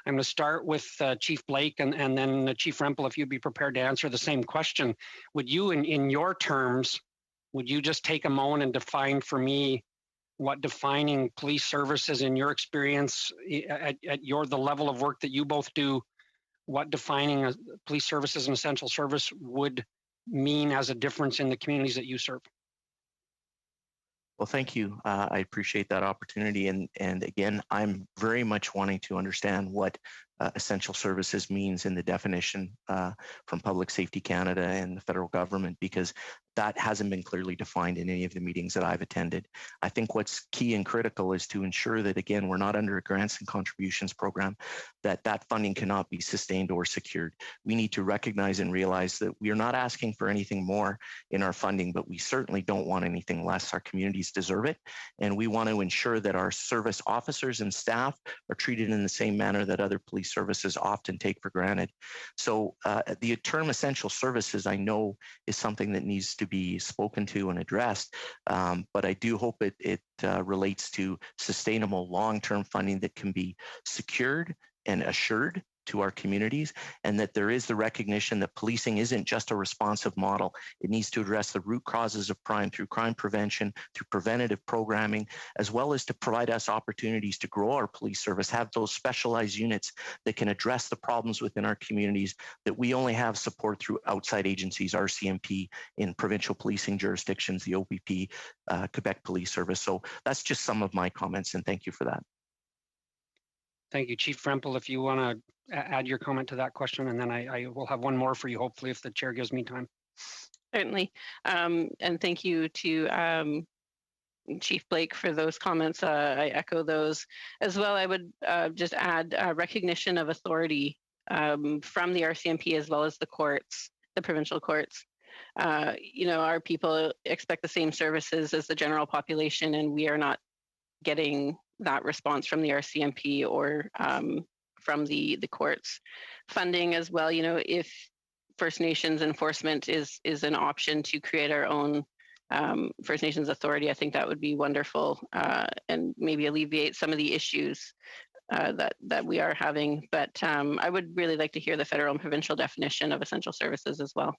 I'm going to start with Chief Blake and then Chief Rempel, if you'd be prepared to answer the same question. Would you, in your terms, would you just take a moment and define for me what defining police services in your experience at the level of work that you both do, what defining a police service as an essential service would mean as a difference in the communities that you serve? Well, thank you. I appreciate that opportunity. And again, I'm very much wanting to understand what essential services means in the definition from Public Safety Canada and the federal government, because that hasn't been clearly defined in any of the meetings that I've attended. I think what's key and critical is to ensure that, again, we're not under a grants and contributions program, that funding cannot be sustained or secured. We need to recognize and realize that we are not asking for anything more in our funding, but we certainly don't want anything less. Our communities deserve it. And we want to ensure that our service officers and staff are treated in the same manner that other police services often take for granted. So the term essential services, I know, is something that needs to be spoken to and addressed, but I do hope it relates to sustainable long-term funding that can be secured and assured to our communities, and that there is the recognition that policing isn't just a responsive model. It needs to address the root causes of crime through crime prevention, through preventative programming, as well as to provide us opportunities to grow our police service, have those specialized units that can address the problems within our communities that we only have support through outside agencies, RCMP in provincial policing jurisdictions, the OPP, Quebec Police Service. So that's just some of my comments, and thank you for that. Thank you. Chief Rempel, if you want to add your comment to that question, and then I will have one more for you, hopefully, if the chair gives me time. Certainly. And thank you to Chief Blake for those comments. I echo those. As well, I would just add recognition of authority from the RCMP as well as the courts, the provincial courts. Our people expect the same services as the general population, and we are not getting that response from the RCMP or from the courts. Funding as well, if First Nations enforcement is an option to create our own First Nations authority, I think that would be wonderful and maybe alleviate some of the issues that we are having. But I would really like to hear the federal and provincial definition of essential services as well.